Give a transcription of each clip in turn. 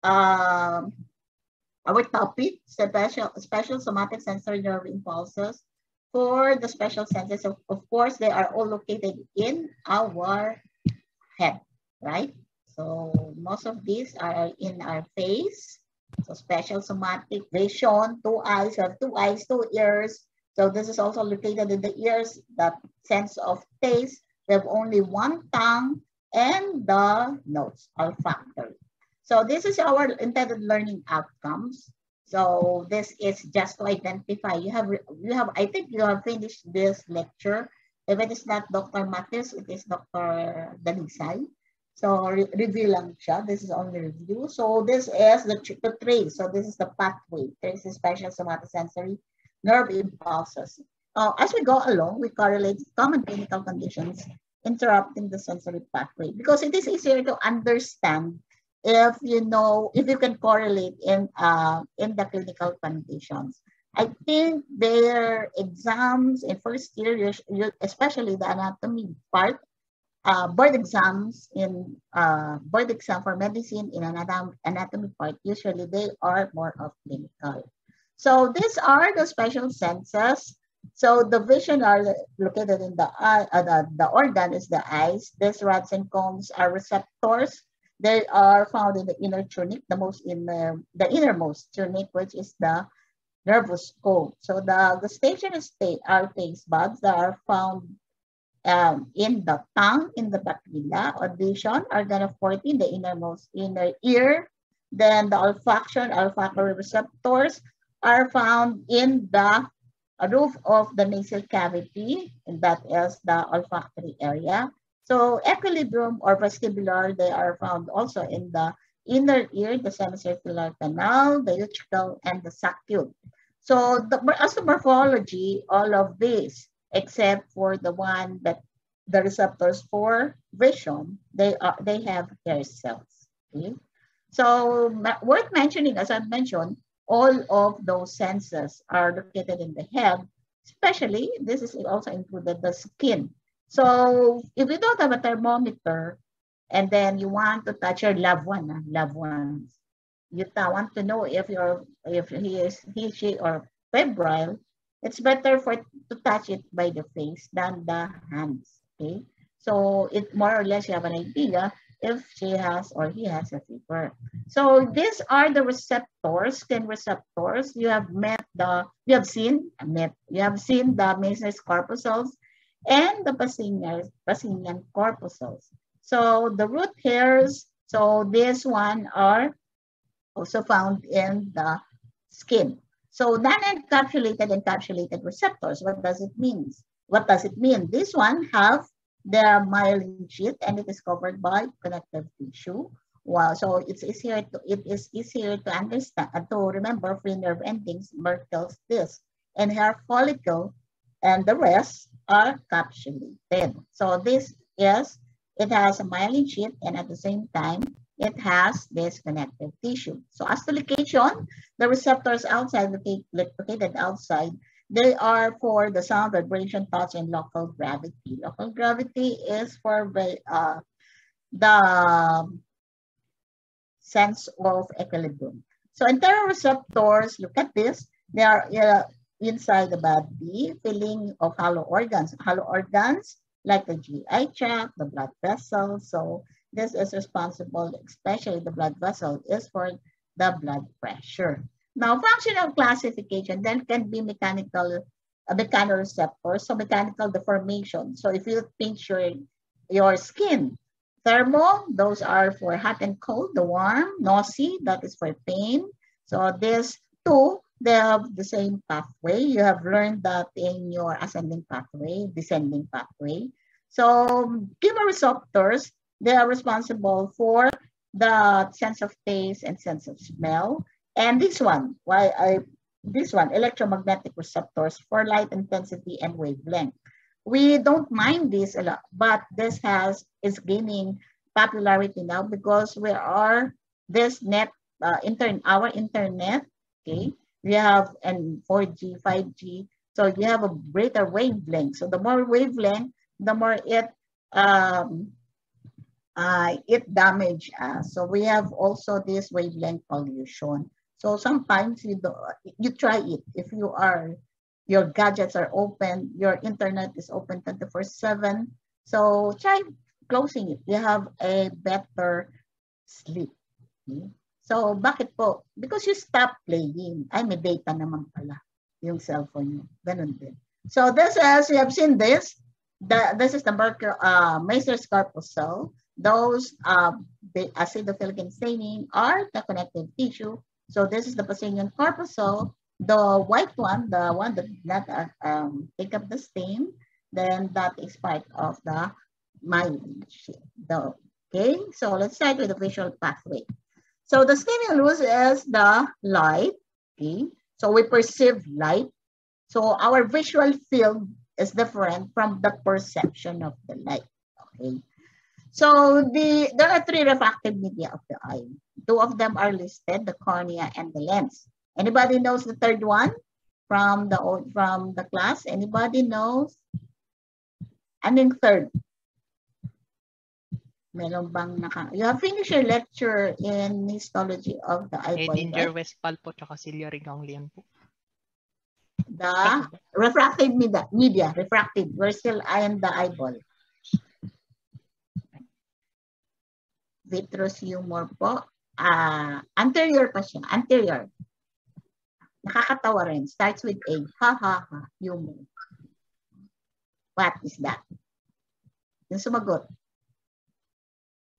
our topic, special somatic sensory nerve impulses. For the special senses, of course, they are all located in our head, right? So most of these are in our face. So special somatic vision, two eyes, two ears. So this is also located in the ears, that sense of taste. We have only one tongue and the nose, olfactory. So this is our intended learning outcomes. So this is just to identify. I think you have finished this lecture. If it is not Dr. Matis, it is Dr. Danisay. So review lang siya. This is only review. So this is the trace. So this is the pathway. Trace is special somatosensory nerve impulses. As we go along, we correlate common clinical conditions interrupting the sensory pathway because it is easier to understand if you can correlate in the clinical conditions. I think their exams in first year, especially the anatomy part, board exam for medicine in anatomy part, usually they are more of clinical. So these are the special senses. So the vision are located in the eye, the organ is the eyes. These rods and cones are receptors. They are found in the inner tunic, the innermost tunic, which is the nervous cone. So the stationary state are taste buds that are found in the tongue, in the papilla, audition, organ of 14, the innermost inner ear. Then the olfactory receptors are found in the roof of the nasal cavity, and that is the olfactory area. So equilibrium or vestibular, they are found also in the inner ear, the semicircular canal, the utricle, and the saccule. So as the morphology, all of these, except for the one that the receptors for vision, they have hair cells. Okay? So worth mentioning, as I mentioned, all of those senses are located in the head, especially this is also included the skin. So if you don't have a thermometer and then you want to touch your loved ones, you want to know if she or febrile, it's better to touch it by the face than the hands. Okay, so it more or less you have an idea if she has or he has a fever. So these are the receptors, skin receptors. You have seen the Meissner's corpuscles and the Pacinian corpuscles. So the root hairs, so this one are also found in the skin. So encapsulated receptors, what does it mean? This one have the myelin sheath and it is covered by connective tissue. Wow, so it is easier to understand and to remember free nerve endings, Merkel's disc, and hair follicle, and the rest are capsulated. So it has a myelin sheath and at the same time it has this connective tissue. So as to location, the receptors located outside, they are for the sound, vibration, touch, and local gravity. Local gravity is for the sense of equilibrium. So interoreceptors, look at this, they are inside the body, filling of hollow organs. Hollow organs like the GI tract, the blood vessels. So this is responsible, especially the blood vessel, is for the blood pressure. Now, functional classification then can be mechanoreceptors, so mechanical deformation. So if you pinch your skin, thermal, those are for hot and cold, the warm, nausea, that is for pain. So these two, they have the same pathway. You have learned that in your ascending pathway, descending pathway. So chemoreceptors, they are responsible for the sense of taste and sense of smell. And this one, electromagnetic receptors for light intensity and wavelength. We don't mind this a lot, but this is gaining popularity now because we are this our internet, okay? We have 4G, 5G, so you have a greater wavelength. So the more wavelength, the more it it damage us. So we have also this wavelength pollution. So sometimes you try it. If your gadgets are open, your internet is open 24/7. So try closing it. You have a better sleep. Okay? So bakit po? Because you stop playing. Ay, may data naman pala yung cellphone nyo. Ganun din. So this, as you have seen this, this is the Meissner's corpuscle. Those acidophilic staining are the connective tissue. So this is the Pacinian corpuscle. The white one, the one that did not take up the stain, then that is part of the myelin sheath. Okay, so let's start with the visual pathway. So the stimulus is the light. Okay, so we perceive light. So our visual field is different from the perception of the light. Okay. So there are three refractive media of the eye. Two of them are listed, the cornea and the lens. Anybody knows the third one from the class? Anybody knows? Anong third? Meron bang you have finished your lecture in histology of the eyeball, Edinger Westphal po, tsaka ciliary ganglion po. The refractive media, refractive. We're still in the eyeball. Vitreous humor po. Anterior pa siya. Anterior. Nakakatawa rin. Starts with A. Ha, ha, ha. Humor. What is that? Yung sumagot.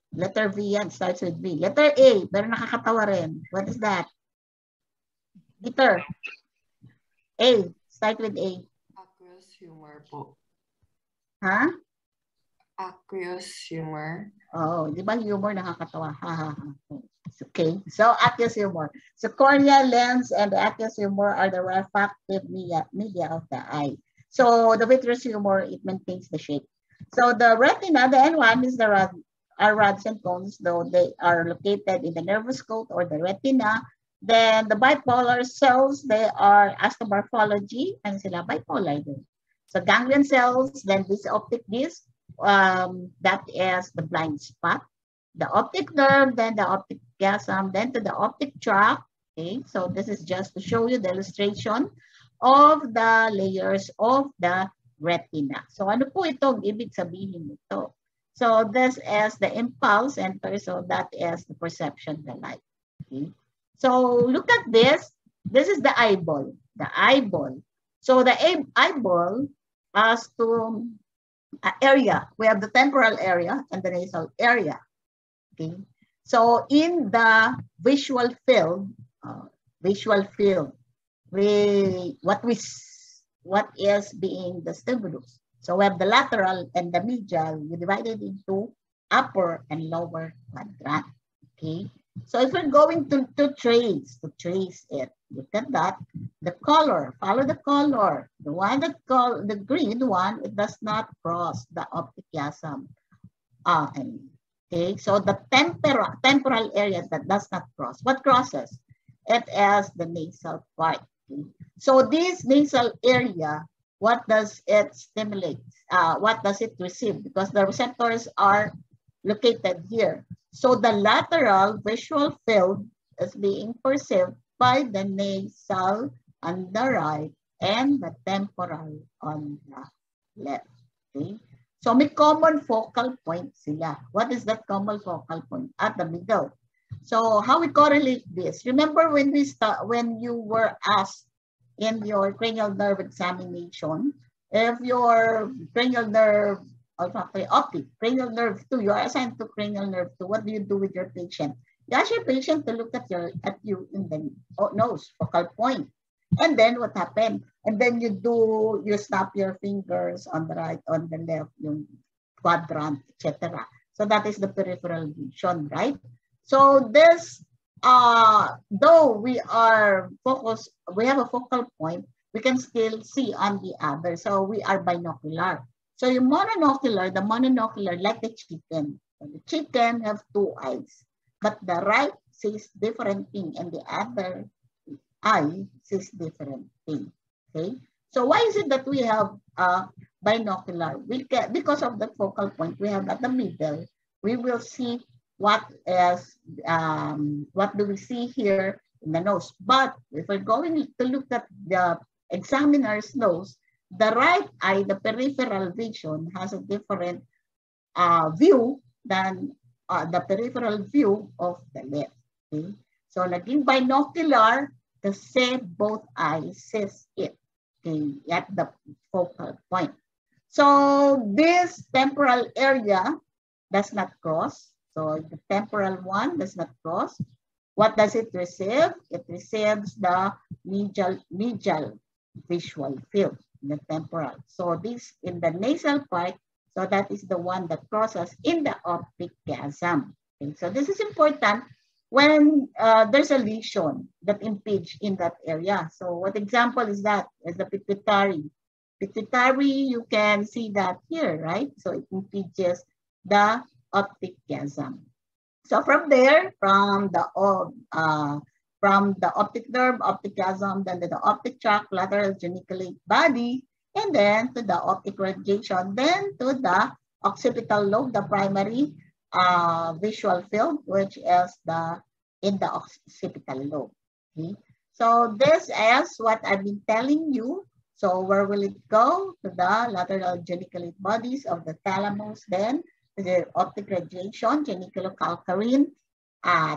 Letter V yan. Starts with B. Letter A. Pero nakakatawa rin. What is that? Peter. A. Start with A. Aqueous humor po. Ha? Aqueous humor. Oh, di ba humor nakakatawa? Ha, ha, ha. Okay, so aqueous humor. So cornea, lens, and the aqueous humor are the refractive media of the eye. So the vitreous humor, it maintains the shape. So the retina, the N1 is are rods and cones, though they are located in the nervous coat or the retina. Then the bipolar cells, they are astomorphology, and sila bipolar din. So ganglion cells, then this optic disc, that is the blind spot. The optic nerve, then the optic chiasm, then to the optic tract. Okay, so this is just to show you the illustration of the layers of the retina. So ano po itong ibig sabihin nito? So this is the impulse center, so that is the perception of the light. Okay. So look at this. This is the eyeball. The eyeball. So the eyeball has two area. We have the temporal area and the nasal area. Okay. So in the visual field, what is being the stimulus? So we have the lateral and the medial. We divided into upper and lower quadrant. Okay. So if we're going to trace it, look at that. The color, follow the color. The one that the green one, it does not cross the optic chiasm. Okay, so the temporal area that does not cross. What crosses? It is the nasal part. Okay? So this nasal area, what does it stimulate? What does it receive? Because the receptors are located here. So the lateral visual field is being perceived by the nasal on the right and the temporal on the left. Okay? So may common focal point sila. What is that common focal point? At the middle. So how we correlate this? Remember when you were asked in your cranial nerve examination, if your cranial nerve olfactory optic, cranial nerve 2, you are assigned to cranial nerve 2, what do you do with your patient? You ask your patient to look at you in the nose, focal point. And then what happened? And then you snap your fingers on the right, on the left, yung quadrant, etc. So that is the peripheral vision, right? So this, though we are focused, we have a focal point, we can still see on the other. So we are binocular. So yung mononocular, the mononocular, like the chicken. The chicken have two eyes, but the right sees different thing and the other eye sees different thing. Okay, so why is it that we have binocular? Because of the focal point we have at the middle, we will see what do we see here in the nose. But if we're going to look at the examiner's nose, the right eye, the peripheral vision, has a different view than the peripheral view of the left. Okay? So naging binocular kasi both eyes sees it, okay, at the focal point. So this temporal area does not cross. So the temporal one does not cross. What does it receive? It receives the medial visual field, the temporal. So this in the nasal part, so that is the one that crosses in the optic chiasm. Okay, so this is important when there's a lesion that impedes in that area. So what example is that? Is the pituitary. Pituitary, you can see that here, right? So it impedes the optic chiasm. So from there, from the optic nerve, optic chiasm, then to the optic tract, lateral geniculate body, and then to the optic radiation, then to the occipital lobe, the primary visual field, which is in the occipital lobe. Okay? So this is what I've been telling you. So where will it go? To the lateral geniculate bodies of the thalamus, then to the optic radiation, geniculocalcarine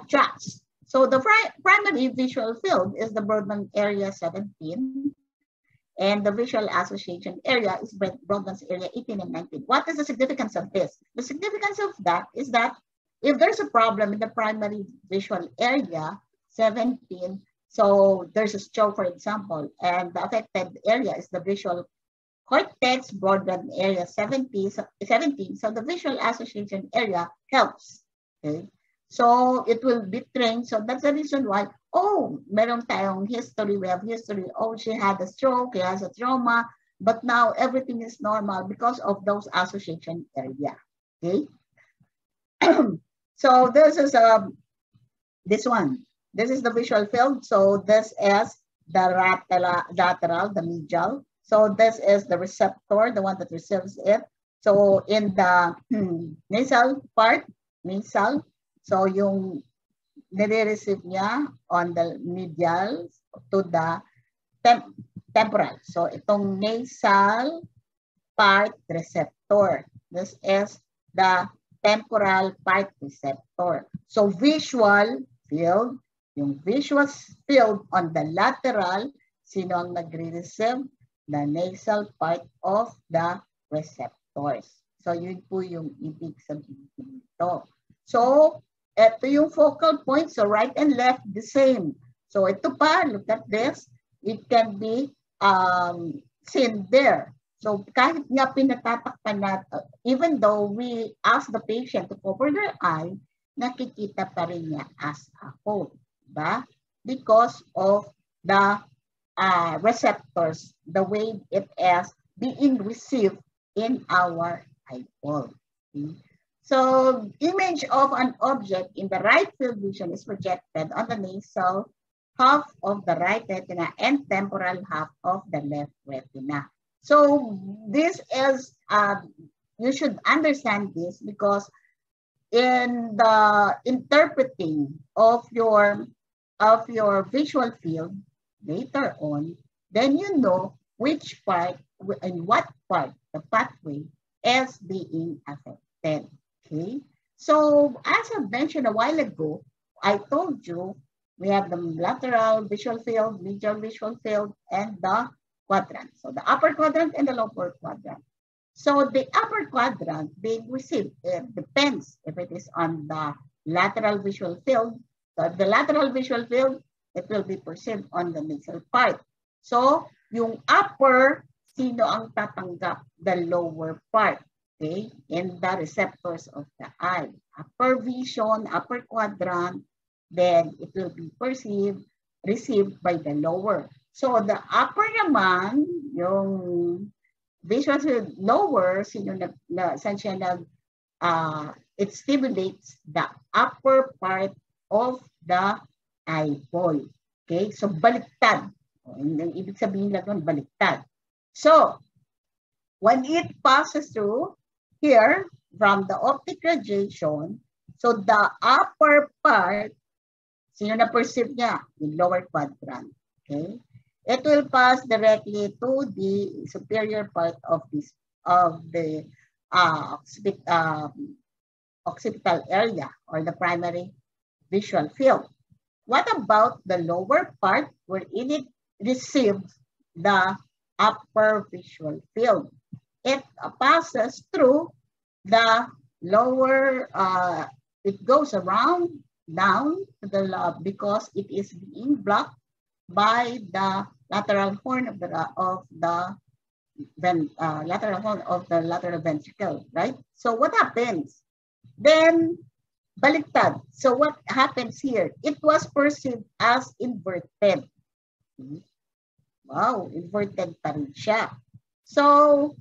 tracts. So the primary visual field is the Brodmann area 17, and the visual association area is Brodmann's area 18 and 19. What is the significance of this? The significance of that is that if there's a problem in the primary visual area 17, so there's a stroke, for example, and the affected area is the visual cortex, Brodmann area 17, so the visual association area helps. Okay? So it will be trained. So that's the reason why, oh, meron tayong history, we have history, oh, she had a stroke, he has a trauma, but now everything is normal because of those association area. Okay? So this is this one. This is the visual field. So this is the lateral, the medial. So this is the receptor, the one that receives it. So in the nasal part, nasal, so yung nire-receive niya on the medial to the temporal. So itong nasal part receptor. This is the temporal part receptor. So visual field, yung visual field on the lateral, sino ang nagre-receive? The nasal part of the receptors. So yun po yung ibig sabihin dito. So ito yung focal point. So right and left, the same. So ito pa, look at this. It can be seen there. So kahit nga pinatatakpan natin, even though we ask the patient to cover their eye, nakikita pa rin niya as a whole. Diba? Because of the receptors, the way it is being received in our eyeball. Okay? So image of an object in the right field vision is projected on the nasal half of the right retina and temporal half of the left retina. So this is, you should understand this because in the interpreting of your visual field later on, then you know which part and what part the pathway is being affected. Okay, so as I mentioned a while ago, I told you we have the lateral visual field, medial visual field, and the quadrant. So the upper quadrant and the lower quadrant. So the upper quadrant being received, it depends if it is on the lateral visual field. So the lateral visual field, it will be perceived on the nasal part. So yung upper, sino ang tatanggap? The lower part. Okay, in the receptors of the eye. Upper vision, upper quadrant, then it will be received by the lower. So the upper naman, yung visual field lower, it stimulates the upper part of the eyeball. Okay, so baliktad. Ang ibig sabihin lang baliktad. So when it passes through here, from the optic radiation, so the upper part, sino na-perceive niya? Yung lower quadrant. Okay? It will pass directly to the superior part of the occipital area or the primary visual field. What about the lower part wherein it receives the upper visual field? It passes through the lower, it goes around down to the lobe because it is being blocked by the lateral horn of the lateral ventricle, right? So what happens? Then baliktad. So what happens here? It was perceived as inverted. Wow, inverted pa rin siya. So,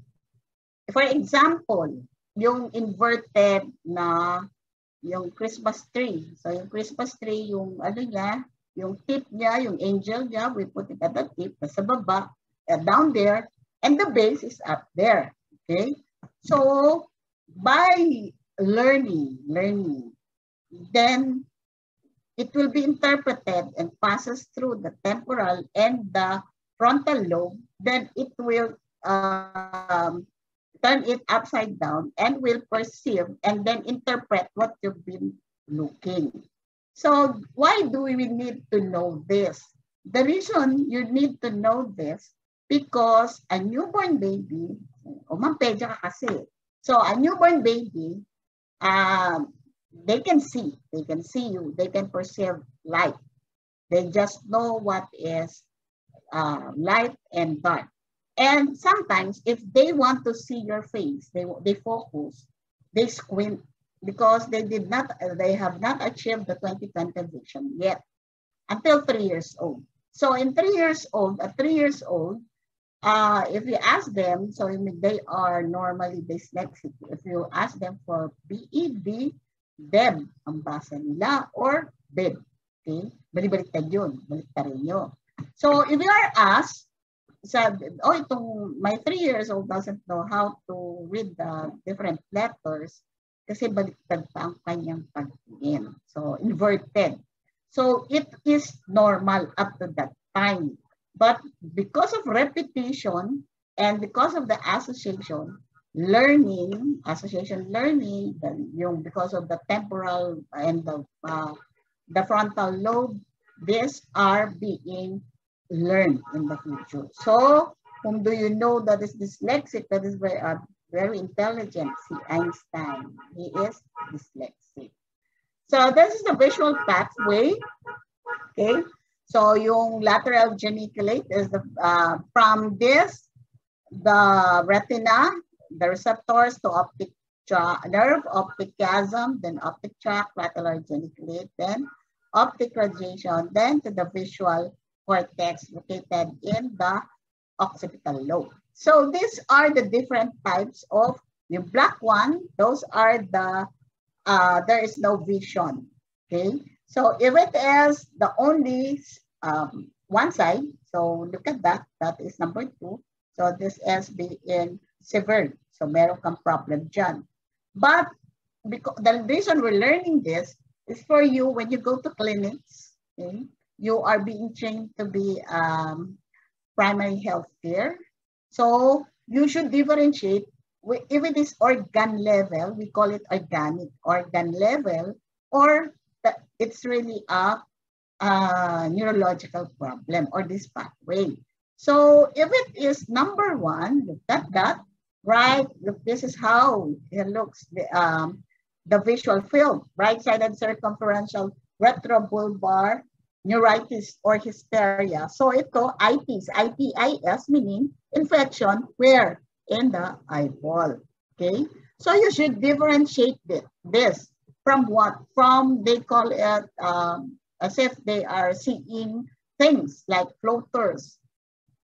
for example, yung inverted na yung Christmas tree. So, yung Christmas tree, yung ano niya, yung tip niya, yung angel niya, we put it at the tip, nasa baba, down there, and the base is up there. Okay? So, by learning, then it will be interpreted and passes through the temporal and the frontal lobe, then it will turn it upside down and will perceive and then interpret what you've been looking. So why do we need to know this? The reason you need to know this because a newborn baby, umampedia ka kasi. So a newborn baby, they can see you, they can perceive light. They just know what is light and dark. And sometimes if they want to see your face, they focus, they squint because they have not achieved the 20/20 vision yet until 3 years old. So in 3 years old, if you ask them, so they are normally dyslexic. If you ask them for BED, DEB ang basa nila or BED. Okay? Balik-baliktad yun. Baliktarin nyo. So if you are asked, my 3 years old doesn't know how to read the different letters kasi baliktad pa ang kanyang pagtingin. So inverted. So it is normal up to that time. But because of repetition and because of the association learning, because of the temporal and the frontal lobe, these are being learned in the future. So, whom do you know that is dyslexic, that is very intelligent? See Einstein, he is dyslexic. So, this is the visual pathway, okay? So, yung lateral geniculate is from this, the retina, the receptors to optic nerve, optic chiasm, then optic tract, lateral geniculate, then optic radiation, then to the visual cortex located in the occipital lobe. So these are the different types of the black one. Those are the, there is no vision, okay? So if it is the only one side, so look at that, that is number 2. So this is being severed. So meron kang problem dyan. But because the reason we're learning this is for you when you go to clinics, okay, you are being trained to be primary health care. So you should differentiate if it is organ level, we call it organic organ level, or it's really a neurological problem or this pathway. So if it is number 1, look at that, right? Look, this is how it looks, the visual field, right-sided circumferential retrobulbar neuritis or hysteria. So ito, itis, ITIS, meaning infection, where? In the eyeball, okay? So you should differentiate this from what? From, they call it, as if they are seeing things like floaters.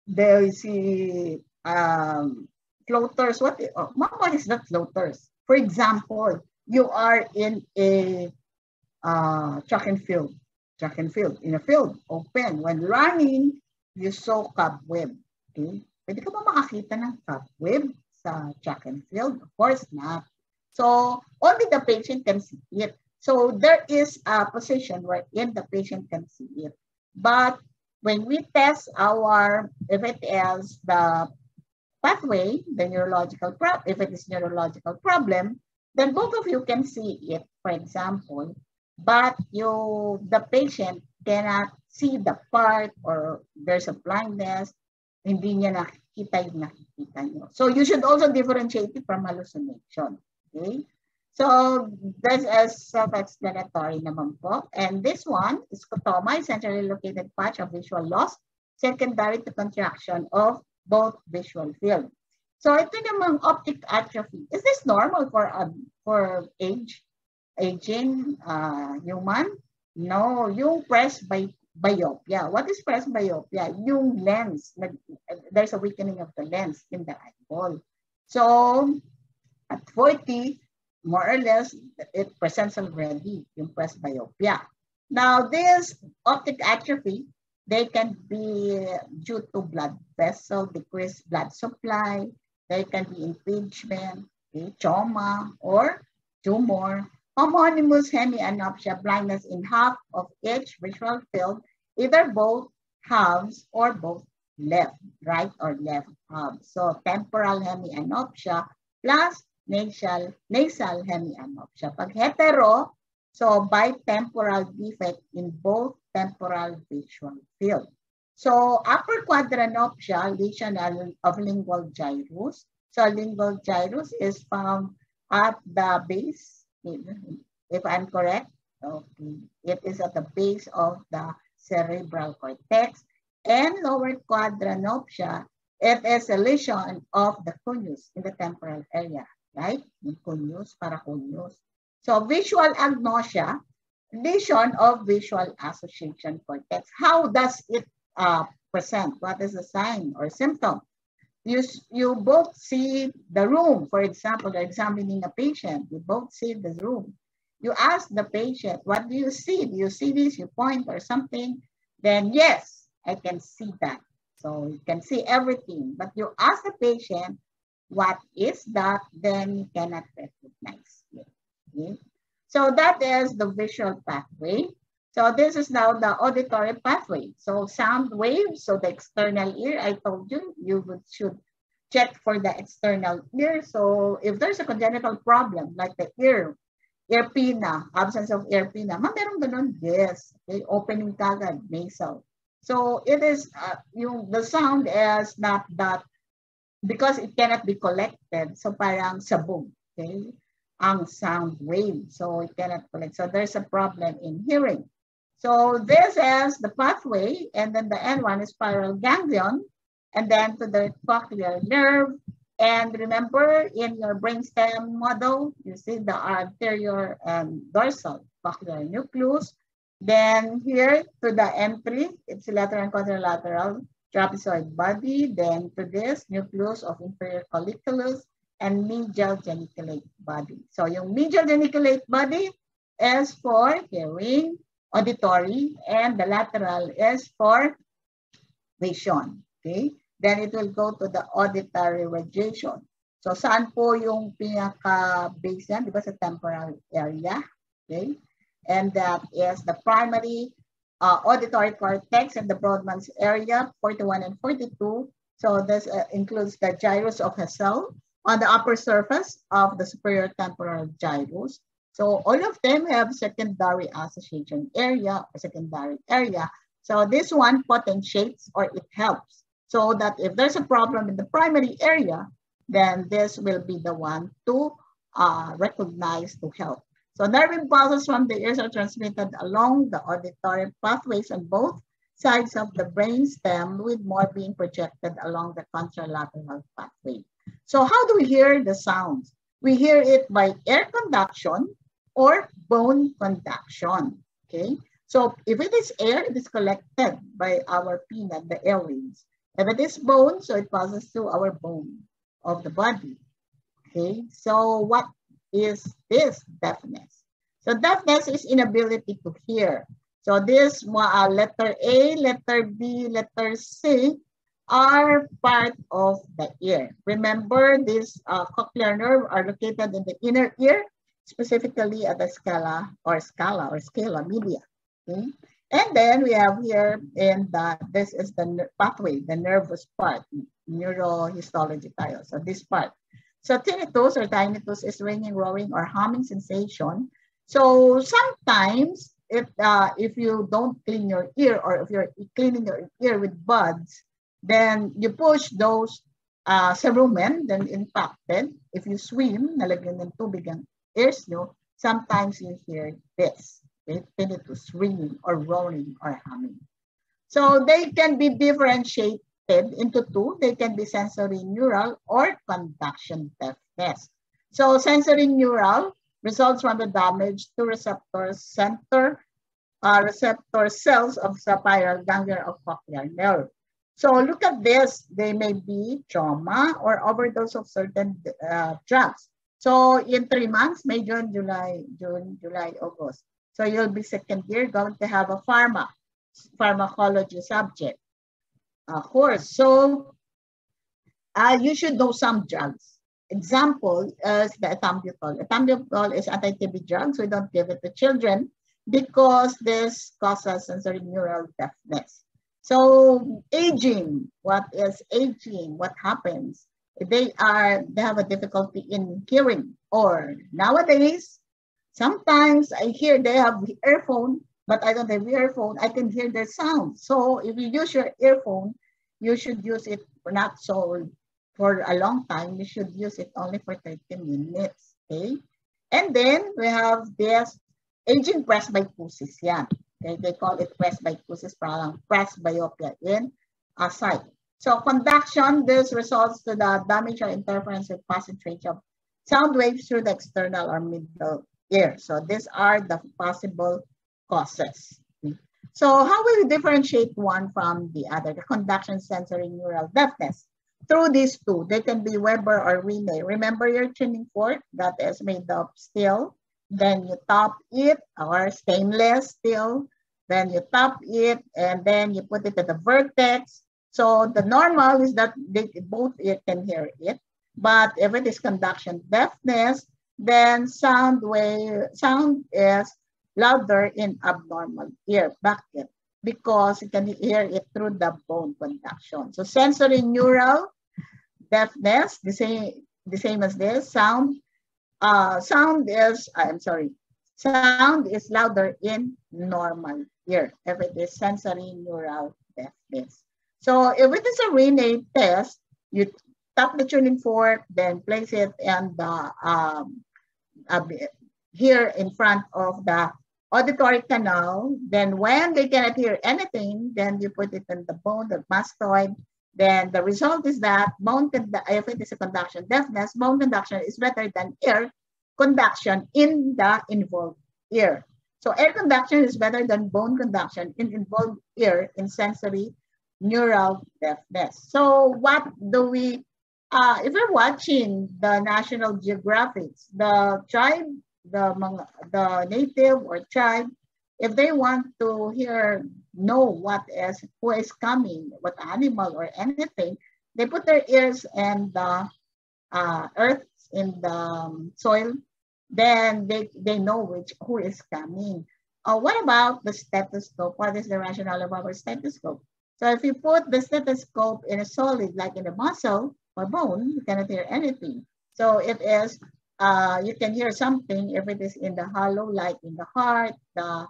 They see floaters. What is that floaters? For example, you are in a track and field, in a field, open. When running, you saw cobweb. Okay? Pwede ka ba makakita ng cobweb sa track and field? Of course not. So only the patient can see it. So there is a position wherein the patient can see it. But when we test if it is the pathway, the if it is neurological problem, then both of you can see it, for example, but the patient cannot see the part or there's a blindness, hindi niya nakikita yung nakikita niyo. So you should also differentiate it from hallucination. Okay? So this is self-explanatory naman po. And this one is scotoma, centrally located patch of visual loss, secondary to contraction of both visual field. So ito namang optic atrophy. Is this normal for aging human? No, yung presbyopia. What is presbyopia? Yung lens, there's a weakening of the lens in the eyeball. So at 40, more or less, it presents already yung presbyopia. Now this optic atrophy, they can be due to blood vessel, decreased blood supply. They can be impingement, okay, trauma, or tumor. Homonymous hemianopsia, blindness in half of each visual field, either both halves or both left, right or left halves. So temporal hemianopsia plus nasal hemianopsia. Pag hetero, so bitemporal defect in both temporal visual field. So upper quadranopsia, lesion of lingual gyrus. So lingual gyrus is found at the base, if I'm correct. Okay. It is at the base of the cerebral cortex. And lower quadranopsia, it is a lesion of the conus in the temporal area, right? Conus, paraconus. So visual agnosia, lesion of visual association cortex. How does it present? What is the sign or symptom? You both see the room. For example, you're examining a patient. You both see the room. You ask the patient, what do you see? Do you see this? You point or something. Then yes, I can see that. So you can see everything. But you ask the patient, what is that? Then you cannot recognize it. Okay? So that is the visual pathway. So this is now the auditory pathway. So sound waves, so the external ear, I told you, should check for the external ear. So if there's a congenital problem, like the ear pinna, absence of ear pinna, meron ganun? Yes. Okay, opening kagad, nasal. So it is, the sound is not that, because it cannot be collected. So parang sabog, okay? Ang sound wave, so it cannot collect. So there's a problem in hearing. So this is the pathway, and then the end one is spiral ganglion, and then to the cochlear nerve. And remember, in your brainstem model, you see the anterior and dorsal cochlear nucleus. Then here to the M3, it's lateral and contralateral trapezoid body. Then to this, nucleus of inferior colliculus and medial geniculate body. So yung medial geniculate body is for hearing, auditory, and the lateral is for vision. Okay? Then it will go to the auditory radiation. So saan po yung pinaka-base yan? Di ba sa temporal area? Okay? And that is the primary auditory cortex and the Brodmann's area, 41 and 42. So this includes the gyrus of Hassel on the upper surface of the superior temporal gyrus. So all of them have secondary association area or secondary area. So this one potentiates or it helps. So that if there's a problem in the primary area, then this will be the one to recognize to help. So nerve impulses from the ears are transmitted along the auditory pathways on both sides of the brain stem, with more being projected along the contralateral pathway. So how do we hear the sounds? We hear it by air conduction or bone conduction, okay? So if it is air, it is collected by our pinna, the airways. If it is bone, so it passes through our bone of the body, okay? So what is this deafness? So deafness is inability to hear. So this letter A, letter B, letter C are part of the ear. Remember, these cochlear nerve are located in the inner ear, specifically at the scala media. Okay? And then we have here this is the pathway, the nervous part, neurohistology tayo. So this part. So tinnitus or tinnitus is ringing, roaring, or humming sensation. So sometimes if you don't clean your ear, or if you're cleaning your ear with buds, then you push those cerumen, then impacted. If you swim, nalagyan ng tubig ang ears nyo, sometimes you hear this. Okay? Tinnitus, ringing, or roaring, or humming. So they can be differentiated into two. They can be sensory neural or conduction deafness. So sensory neural results from the damage to receptor cells of the spiral ganglia of cochlear nerve. So look at this. They may be trauma or overdose of certain drugs. So in 3 months, May, June, July, August. So you'll be second year going to have a pharmacology subject course. So you should know some drugs. Example is the ethambutol. Ethambutol is anti-TB drug, so we don't give it to children because this causes sensory neural deafness. So aging, what is aging? What happens? They have a difficulty in hearing, or nowadays, sometimes I hear they have the earphone, but I don't have earphone. I can hear their sound. So if you use your earphone, you should use it not so for a long time. You should use it only for 30 minutes. Okay. And then we have this aging presbycusis. Yeah. Okay. They call it presbycusis, parang presbyopia in sight. So conduction, this results to the damage or interference with passage of sound waves through the external or middle ear. So these are the possible causes. So how will you differentiate one from the other? The conduction, sensory neural deafness. Through these two, they can be Weber or Rinne. Remember your tuning fork that is made of steel. Then you top it, or stainless steel. Then you top it, and then you put it at the vertex. So the normal is that both ears can hear it. But if it is conduction deafness, then sound is louder in abnormal ear bucket because you can hear it through the bone conduction. So sensory neural deafness, the same as this. Sound is louder in normal ear if it is sensory neural deafness. So if it is a Rinne test, you tap the tuning fork, then place it in the here in front of the auditory canal. Then when they cannot hear anything, then you put it in the bone, the mastoid. Then the result is that if it is a conduction deafness, bone conduction is better than ear conduction in the involved ear. So air conduction is better than bone conduction in involved ear in sensory neural deafness. So what do we, if you're watching the National Geographic, the tribe, the native or tribe, if they want to know who is coming, what animal or anything, they put their ears in the earth, in the soil, then they know who is coming. What about the stethoscope? What is the rationale of our stethoscope? So if you put the stethoscope in a solid, like in a muscle or bone, you cannot hear anything. So it is, you can hear something if it is in the hollow, like in the heart, the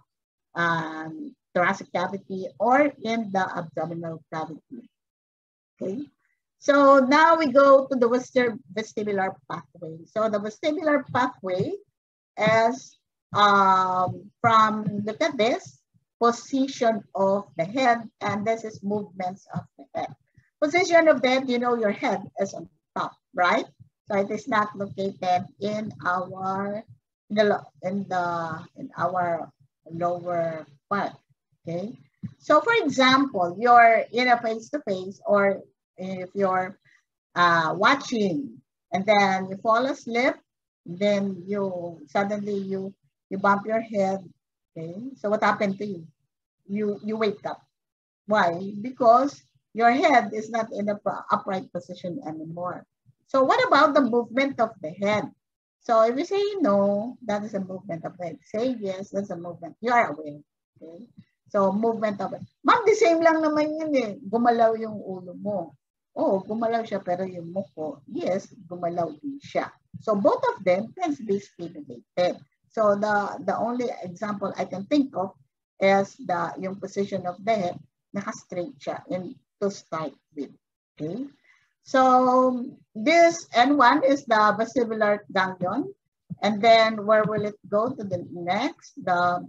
thoracic cavity, or in the abdominal cavity. Okay. So now we go to the vestibular pathway. So the vestibular pathway is from, look at this, position of the head, and this is movements of the head. Position of the head, your head is on top, right? So it is not located in our lower part. Okay. So for example, you're in a face-to-face, or if you're watching and then you fall asleep, then suddenly you bump your head. Okay. So what happened to you? You wake up. Why? Because Your head is not in the upright position anymore. So what about the movement of the head? So if you say no, that is a movement of the head. Say yes, that's a movement. You are aware. Okay? So movement of it. Ma'am, the same lang naman yun eh. Gumalaw yung ulo mo. Oh, gumalaw siya pero yung muko, yes, gumalaw din siya. So both of them can be stimulated. So the only example I can think of is yung position of the head, naka-straight siya to start with. Okay? So this N1 is the vestibular ganglion. And then where will it go to the next? The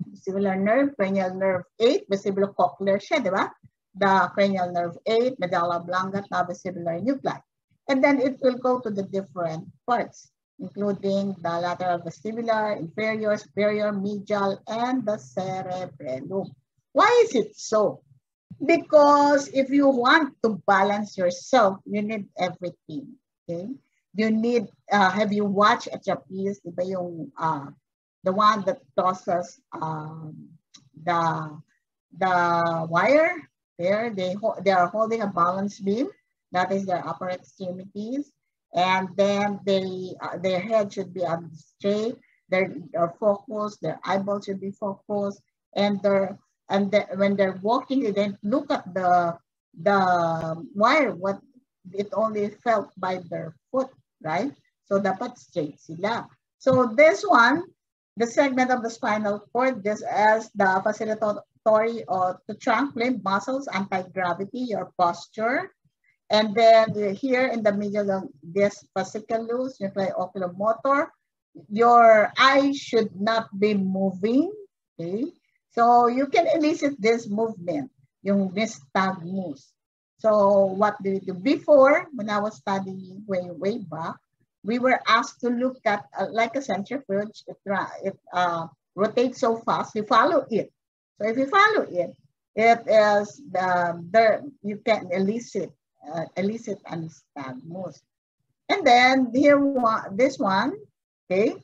vestibular nerve, cranial nerve 8, vestibulocochlear siya, di ba? The cranial nerve 8, medulla oblongata, vestibular nuclei. And then it will go to the different parts, including the lateral vestibular, inferior, superior, medial, and the cerebellum. Why is it so? Because if you want to balance yourself, you need everything. Okay? You need, have you watched a trapeze? Diba yung, the one that tosses the wire? There, they are holding a balance beam. That is their upper extremities. And then their head should be on straight. Their focus, their eyeballs should be focused. And when they're walking, they then look at the wire, what it only felt by their foot, right? So dapat straight sila. So this one, the segment of the spinal cord, this is the facilitatory or the trunk limb muscles, anti-gravity, your posture. And then here in the middle of this fasciculus, nuclei oculomotor, your eyes should not be moving, okay? So you can elicit this movement, yung nystagmus. So what do we do? Before, when I was studying way back, we were asked to look at like a centrifuge. It rotates so fast, you follow it. So if you follow it, it is you can elicit an nystagmus. And then here this one, okay,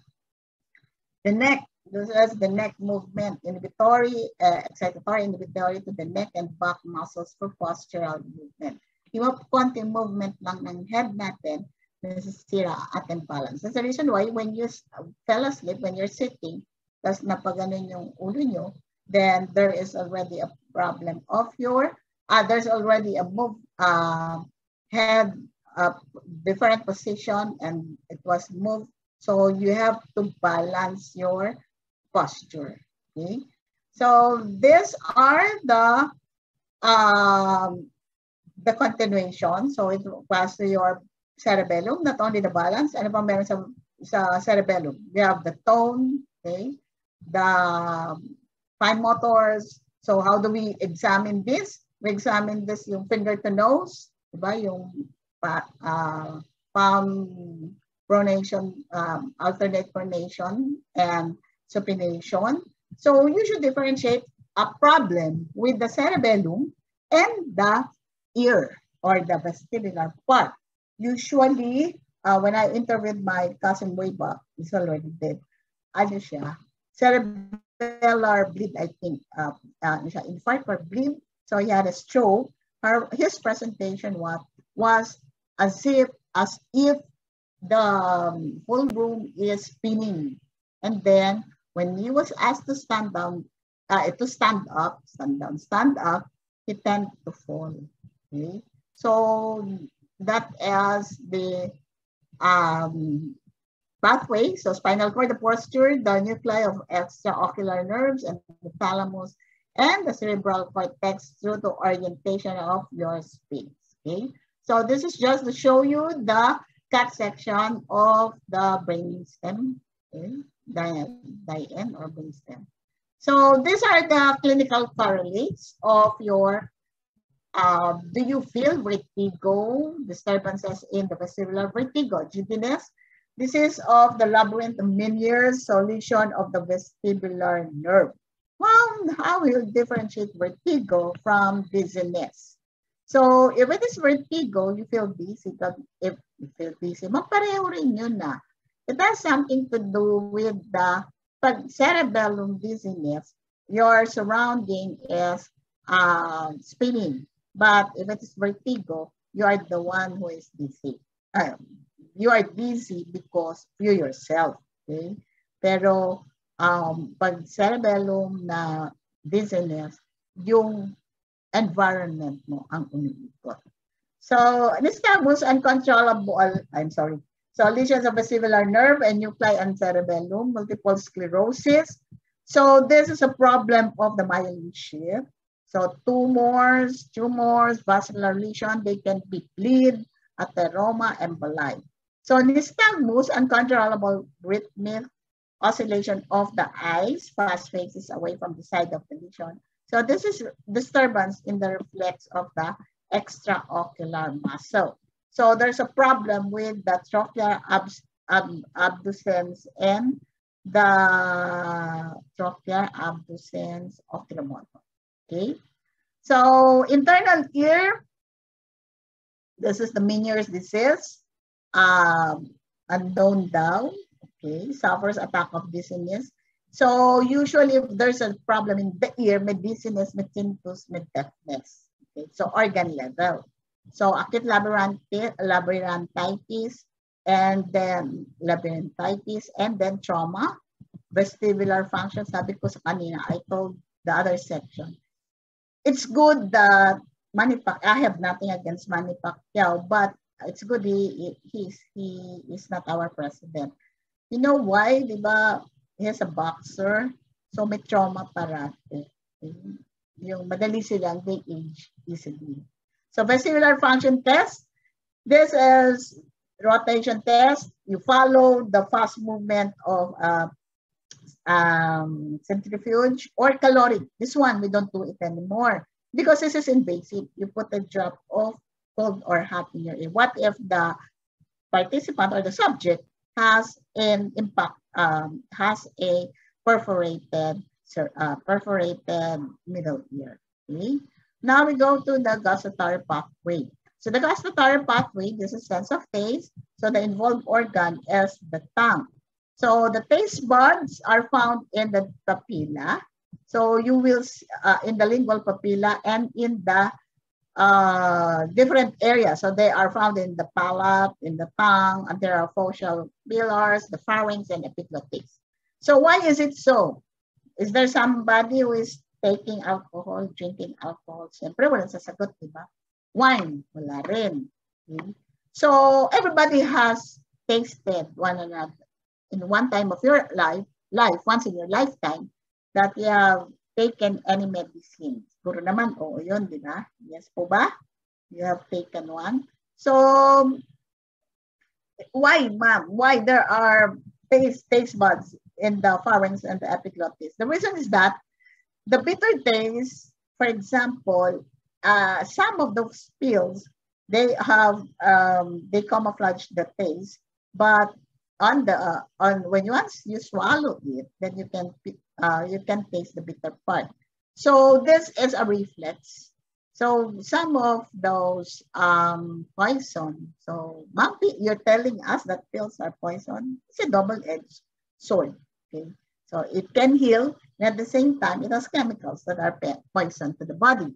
the neck. This is the neck movement, inhibitory, excitatory, inhibitory to the neck and back muscles for postural movement. Yung konting movement lang ng head natin, nasisira ating balance. That's the reason why when you fell asleep, when you're sitting, tapos napaganon yung ulo nyo, then there is already a problem of your, there's already a head, different position, and it was moved. So you have to balance your posture. Okay, so these are the continuation. So it was to your cerebellum, not only the balance. Ano pa meron sa cerebellum? We have the tone, okay, the fine motors. So how do we examine this? We examine this yung finger to nose, diba? Yung palm pronation, alternate pronation, and supination. So you should differentiate a problem with the cerebellum and the ear or the vestibular part. Usually, when I interviewed my cousin way back, he's already dead. Ano siya? Cerebellar bleed, I think. Infarct or bleed. So he had a stroke. His presentation was as if the whole room is spinning. And then when he was asked to stand up, he tended to fall. Okay? So that is the pathway. So spinal cord, the posture, the nuclei of extraocular nerves, and the thalamus, and the cerebral cortex through the orientation of your space. Okay? So this is just to show you the cut section of the brainstem. Okay? Dian or brainstem. So these are the clinical correlates of your, do you feel vertigo, disturbances in the vestibular vertigo, giddiness? This is of the labyrinth of Meniere's solution of the vestibular nerve. Well, how will you differentiate vertigo from dizziness? So if it is vertigo, you feel dizzy. If you feel dizzy, magpareho rin yun na. It has something to do with the cerebellum dizziness. Your surrounding is spinning. But if it is vertigo, you are the one who is dizzy. You are dizzy because you yourself. Okay? Pero pag cerebellum na dizziness, yung environment mo ang umiikot. So, nystagmus, uncontrollable, So, lesions of vestibular nerve and nuclei and cerebellum, multiple sclerosis. So, this is a problem of the myelin sheath. So, tumors, vascular lesion, they can be bleed, atheroma, emboli. So, nystagmus, uncontrollable rhythmic oscillation of the eyes, fast phases away from the side of the lesion. So, this is disturbance in the reflex of the extraocular muscle. So there's a problem with the trochlear abducens and the trochlear abducens oculomotor. Okay. So internal ear, this is the Meniere's disease, unknown daw. Okay, suffers attack of dizziness. So usually if there's a problem in the ear, may dizziness, may tinnitus, may deafness. Okay, so organ level. So acute labyrinthitis, and then trauma, vestibular function. Sabi ko sa kanina, I told the other section. It's good that I have nothing against Manny Pacquiao, but it's good he is not our president. You know why? Diba? He's a boxer, so may trauma parati. Yung madali silang, they age easily. So vestibular function test, this is rotation test. You follow the fast movement of centrifuge or caloric. This one, we don't do it anymore because this is invasive. You put a drop of cold or hot in your ear. What if the participant or the subject has an impact, has a perforated middle ear? Okay? Now we go to the gustatory pathway. So the gustatory pathway, this is sense of taste. So the involved organ is the tongue. So the taste buds are found in the papilla. So you will in the lingual papilla and in the different areas. So they are found in the palate, in the tongue, and there are facial pillars, the pharynx, and epiglottis. So why is it so? Is there somebody who is taking alcohol, drinking alcohol? Siyempre, walang sasagot, diba? Wine, wala rin. Okay? So, everybody has tasted one another in one time of your life, once in your lifetime, that you have taken any medicine. Puro naman, oo yun, diba? Yes po ba? You have taken one. So, why, ma'am? Why there are taste buds in the pharynx and the epiglottis? The reason is that the bitter taste, for example, some of those pills, they have they camouflage the taste, but on when once you swallow it, then you can taste the bitter part. So this is a reflex. So some of those poison. So Mampi, you're telling us that pills are poison. It's a double-edged sword. Okay, so it can heal. And at the same time, it has chemicals that are poison to the body.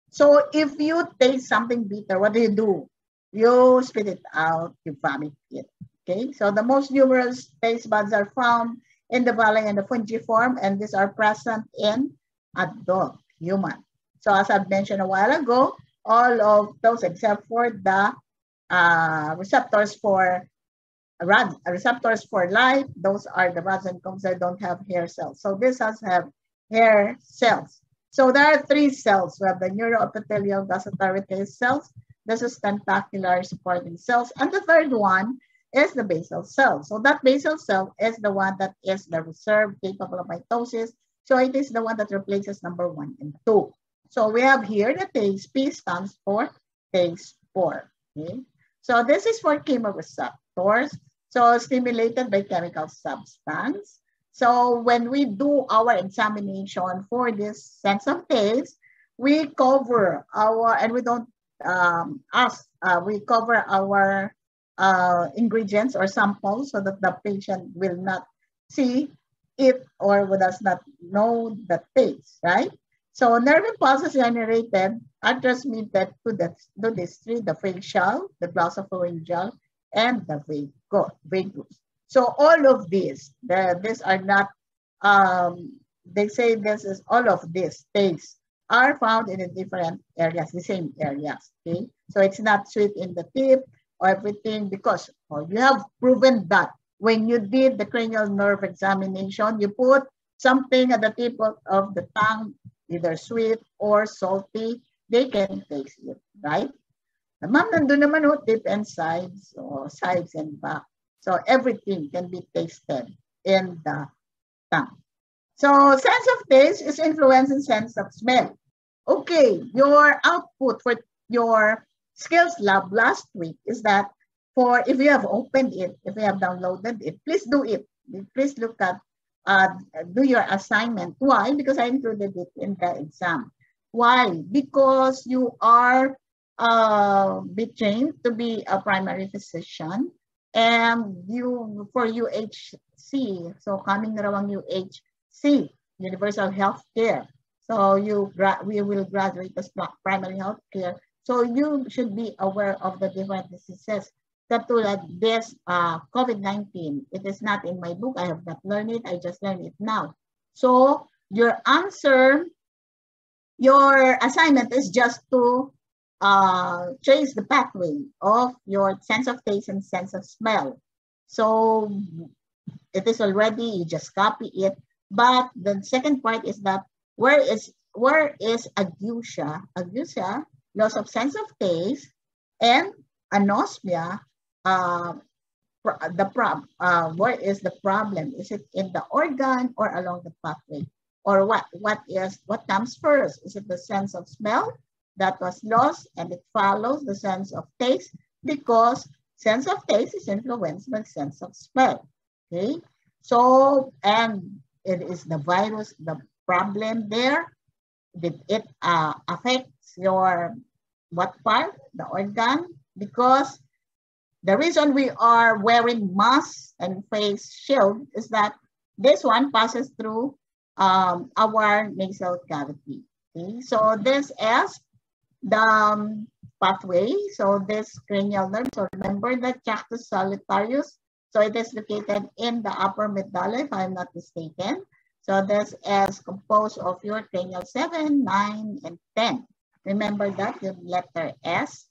So if you taste something bitter, what do? You spit it out, you vomit it. Okay, so the most numerous taste buds are found in the valley and the fungiform, and these are present in adult human. So as I've mentioned a while ago, all of those except for the receptors for light, those are the rods and cones that don't have hair cells. So this has have hair cells. So there are three cells. We have the neuroepithelial gustatory taste cells. This is tentacular supporting cells. And the third one is the basal cell. So that basal cell is the one that is the reserve capable of mitosis. So it is the one that replaces number 1 and 2. So we have here the taste. P stands for taste spore. Okay? So this is for chemoreceptors. So stimulated by chemical substance. So when we do our examination for this sense of taste, we cover our, and we don't we cover our ingredients or samples so that the patient will not see it or does not know the taste, right? So nerve impulses generated are transmitted to these three, the facial, the glossopharyngeal, and the vagus. So all of these, these are not, they say this is all of these states are found in the different areas, the same areas, okay? So it's not sweet in the tip or everything because you have proven that when you did the cranial nerve examination, you put something at the tip of the tongue, either sweet or salty, they can taste it, right? Ma'am, nandun naman tip and sides, or sides and back. So everything can be tasted in the tongue. So sense of taste is influenced in sense of smell. Okay, your output for your skills lab last week is that for if you have opened it, if you have downloaded it, please do it. Please look at, do your assignment. Why? Because I included it in the exam. Why? Because you are be trained to be a primary physician and you for UHC, so coming na raw ang UHC, Universal Healthcare. So we will graduate as primary healthcare. So you should be aware of the different diseases. Katulad this COVID-19, it is not in my book. I have not learned it. I just learned it now. So your answer, your assignment is just to trace the pathway of your sense of taste and sense of smell. So it is already, you just copy it. But the second part is that where is ageusia? Ageusia, loss of sense of taste, and anosmia. Where is the problem? Is it in the organ or along the pathway? Or what comes first? Is it the sense of smell that was lost and it follows the sense of taste? Because sense of taste is influenced by sense of smell. Okay, so and it is the virus, the problem there. Did it affects your what part? The organ? Because the reason we are wearing masks and face shield is that this one passes through our nasal cavity. Okay, so this is the pathway. So this cranial nerve. So remember the Tractus solitarius. So it is located in the upper medulla, if I'm not mistaken. So this is composed of your cranial 7, 9, and 10. Remember that, the letter S.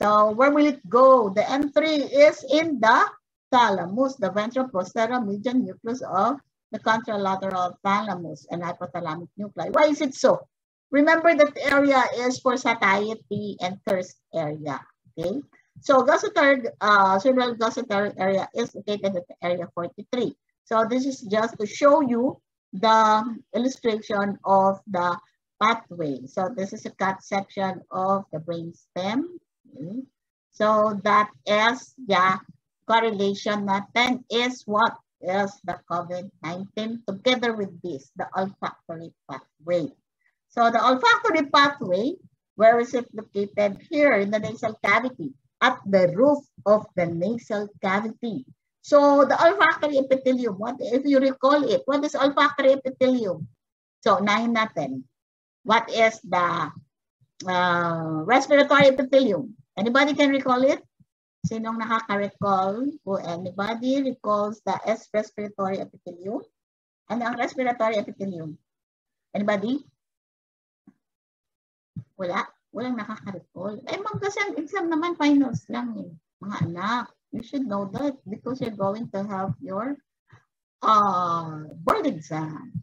So where will it go? The entry is in the thalamus, the ventral posterior median nucleus of the contralateral thalamus and hypothalamic nuclei. Why is it so? Remember that the area is for satiety and thirst area. Okay. So cerebral gustatory area is located at the area 43. So this is just to show you the illustration of the pathway. So this is a cut section of the brain stem. Okay. So that is the correlation natin is what is the COVID-19 together with this, the olfactory pathway. So the olfactory pathway, where is it located? Here in the nasal cavity, at the roof of the nasal cavity. So the olfactory epithelium, what if you recall it? What is olfactory epithelium? So unahin natin. What is the respiratory epithelium? Anybody can recall it? Sinong nakaka-recall? Anybody recalls the respiratory epithelium? Ano ang respiratory epithelium? Anybody? Wala. Walang nakaka-recall. Eh, ma'am, kasi ang exam naman, finals lang eh. Mga anak, you should know that because you're going to have your board exam.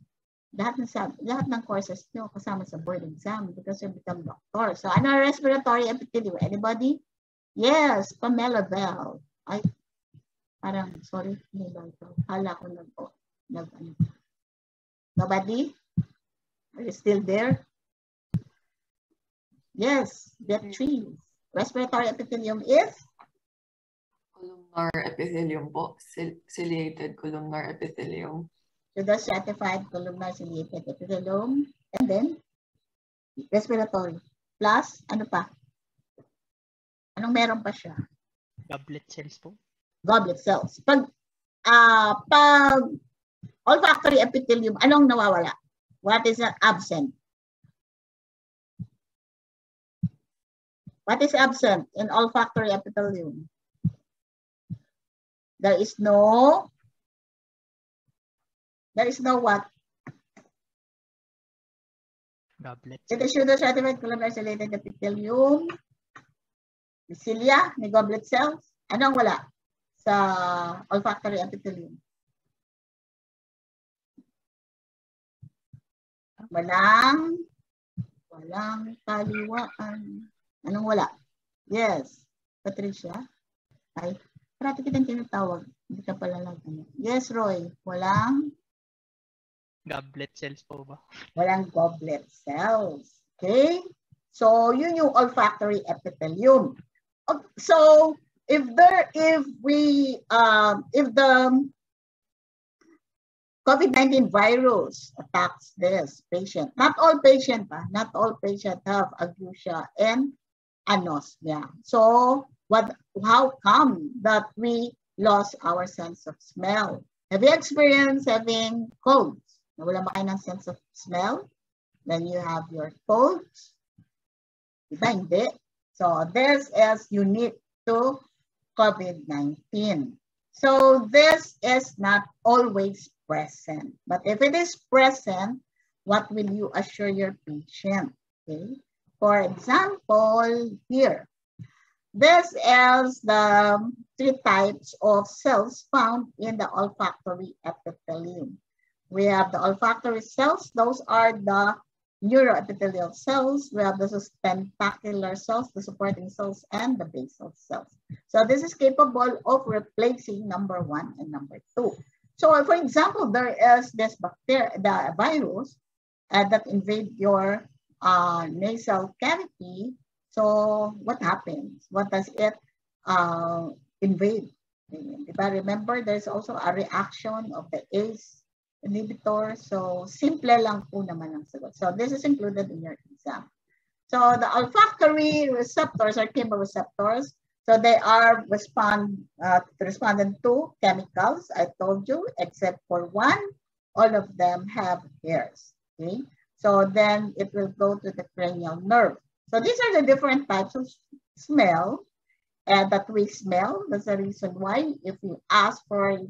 Lahat ng courses nyo kasama sa board exam because you become doctor. So, ano respiratory epithelium? Anybody? Yes, Pamela Bell. Ay, parang, sorry, hindi ba ito? Hala ko Nobody? Are you still there? Yes, get three. Respiratory epithelium is? Columnar epithelium po. Ciliated columnar epithelium. So the stratified columnar ciliated epithelium. And then, respiratory. Plus, ano pa? Anong meron pa siya? Goblet cells po. Goblet cells. Pag olfactory epithelium, anong nawawala? What is absent? What is absent in olfactory epithelium? There is no what? Goblet It is cells. pseudo-stratified columnar ciliated epithelium. Cilia, may goblet cells. Anong wala sa olfactory epithelium? Walang kaliwaan. Anong wala? Yes. Patricia? Ay, parati kitang tinatawag. Hindi ka pala lang. Yes, Roy. Walang Goblet cells po ba? goblet cells. Okay? So, yun yung olfactory epithelium. So, if the COVID-19 virus attacks this patient, not all patients have ageusia and anosmia. So, how come that we lost our sense of smell? Have you experienced having colds? Nawala ba kayo ng sense of smell? Then you have your colds. Diba? Hindi. So, this is unique to COVID-19. So, this is not always present. But if it is present, what will you assure your patient? Okay. For example, here, this is the 3 types of cells found in the olfactory epithelium. We have the olfactory cells. Those are the neuroepithelial cells. We have the tentacular cells, the supporting cells, and the basal cells. So this is capable of replacing number 1 and number 2. So for example, there is this bacteria, the virus that invade your nasal cavity. So what happens? What does it invade? If I remember, there's also a reaction of the ACE inhibitor. So simple lang po naman ang sagot. So this is included in your exam. So the olfactory receptors are chemoreceptors. So they are respondent to chemicals, I told you, except for one. All of them have hairs. Okay? So then it will go to the cranial nerve. So these are the different types of smell that we smell. That's the reason why if you ask for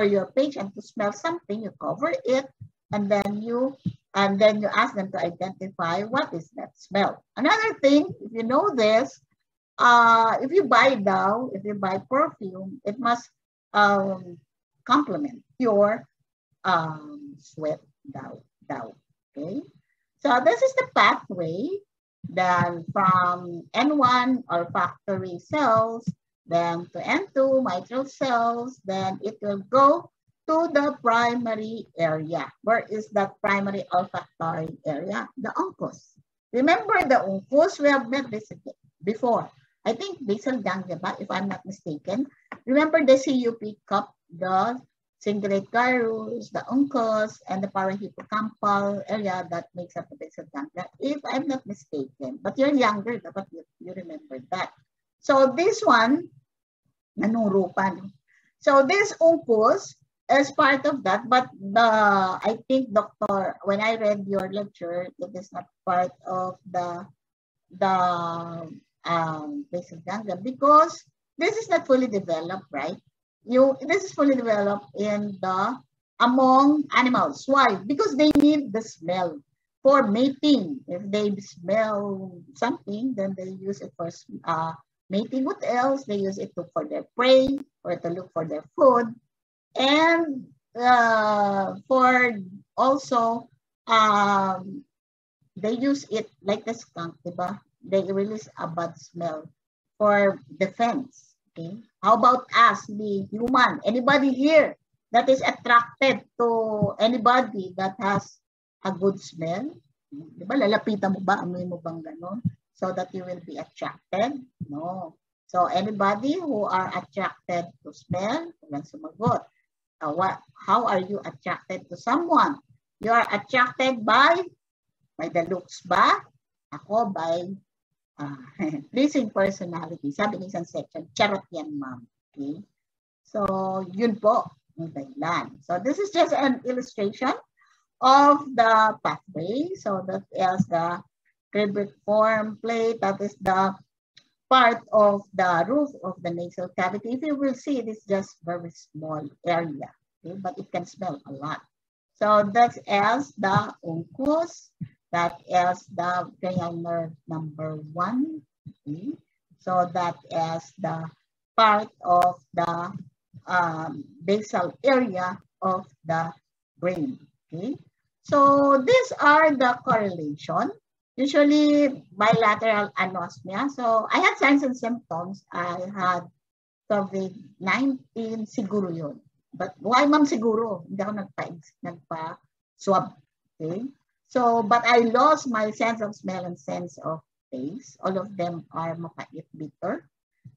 your patient to smell something, you cover it, and then you ask them to identify what is that smell. Another thing, if you know this, if you buy perfume, it must complement your sweat down. Okay, so this is the pathway. Then from N1 olfactory cells, then to N2 mitral cells, then it will go to the primary area. Where is that primary olfactory area? The uncus. Remember the uncus? We have met this before. I think basal ganglia, if I'm not mistaken. Remember the CUP cup, the cingulate gyrus, the uncus, and the parahippocampal area that makes up the basal ganglia, if I'm not mistaken. But you're younger, but you remember that. So this one, nanurupan. So this uncus is part of that, but I think, doctor, when I read your lecture, it is not part of the basal ganglia because this is not fully developed, right? This is fully developed among animals. Why? Because they need the smell for mating. If they smell something, then they use it for mating. What else? They use it for their prey or to look for their food, and for also they use it like the skunk, diba? They release a bad smell for defense. Okay. How about us, the human? Anybody here that is attracted to anybody that has a good smell? Diba? Lalapitan mo ba? Amoy mo bang ganon? So that you will be attracted? No. So anybody who are attracted to smell, walang sumagot. How are you attracted to someone? You are attracted by the looks ba? Ako by pleasing personality. Sabi ng isang section, charot yan, ma'am. Okay? So, yun po yung dahilan. So, this is just an illustration of the pathway. So, that is the cribriform plate, that is the part of the roof of the nasal cavity. If you will see, it is just very small area, okay? But it can smell a lot. So that is the uncus, that is the cranial nerve number 1. Okay? So that is the part of the basal area of the brain. Okay? So these are the correlation. Usually bilateral anosmia. So I had signs and symptoms. I had COVID-19, siguro yun. But why ma'am siguro? Hindi ako nagpa-swab. Okay? So, but I lost my sense of smell and sense of taste. All of them are mapait bitter.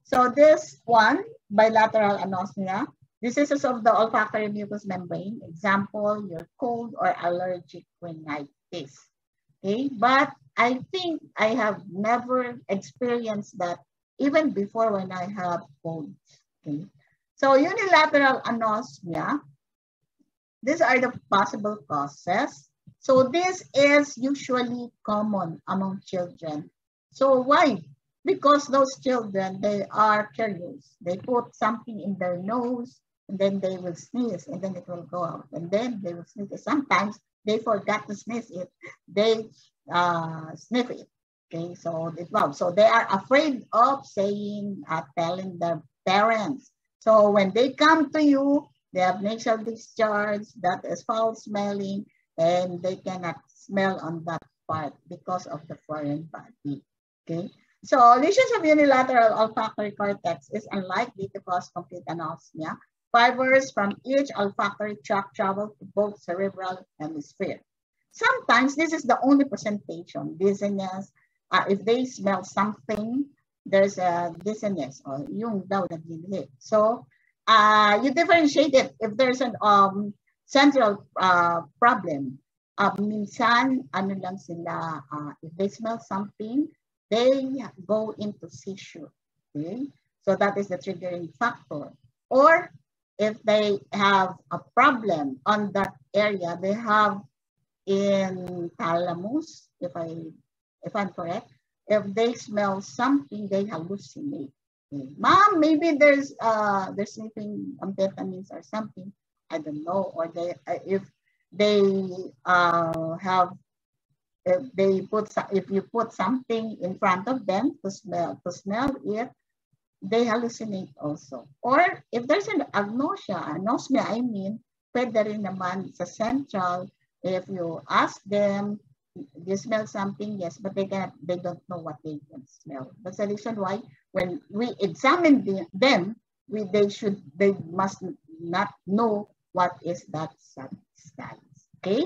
So this one, bilateral anosmia, diseases of the olfactory mucous membrane. Example, your cold or allergic rhinitis. Okay, but I think I have never experienced that even before when I have colds. Okay, so unilateral anosmia, these are the possible causes. So this is usually common among children. So why? Because those children, they are curious. They put something in their nose, and then they will sneeze, and then it will go out. And then they will sneeze. Sometimes they forgot to sneeze it. They sniff it. Okay, so they are afraid of saying, telling their parents. So when they come to you, they have nasal discharge that is foul smelling, and they cannot smell on that part because of the foreign body. Okay. So lesions of unilateral olfactory cortex is unlikely to cause complete anosmia. Fibers from each olfactory tract travel to both cerebral hemisphere. Sometimes this is the only presentation, dizziness. If they smell something, there's a dizziness or yung daw naglilihi. So you differentiate it if there's an central problem. Minsan, ano lang sila, if they smell something, they go into seizure. Okay? So that is the triggering factor. Or if they have a problem on that area, they have in thalamus, if I'm correct, if they smell something, they hallucinate. Okay. Mom, maybe there's sniffing amphetamines or something. I don't know. Or they if you put something in front of them to smell it, they hallucinate also. Or if there's an anosmia, I mean, pwede rin naman sa central, if you ask them, you smell something, yes, but they don't know what they can smell. That's the reason why when we examine them, they must not know what is that substance. Okay.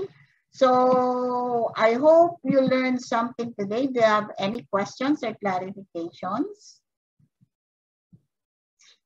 So I hope you learned something today. Do you have any questions or clarifications?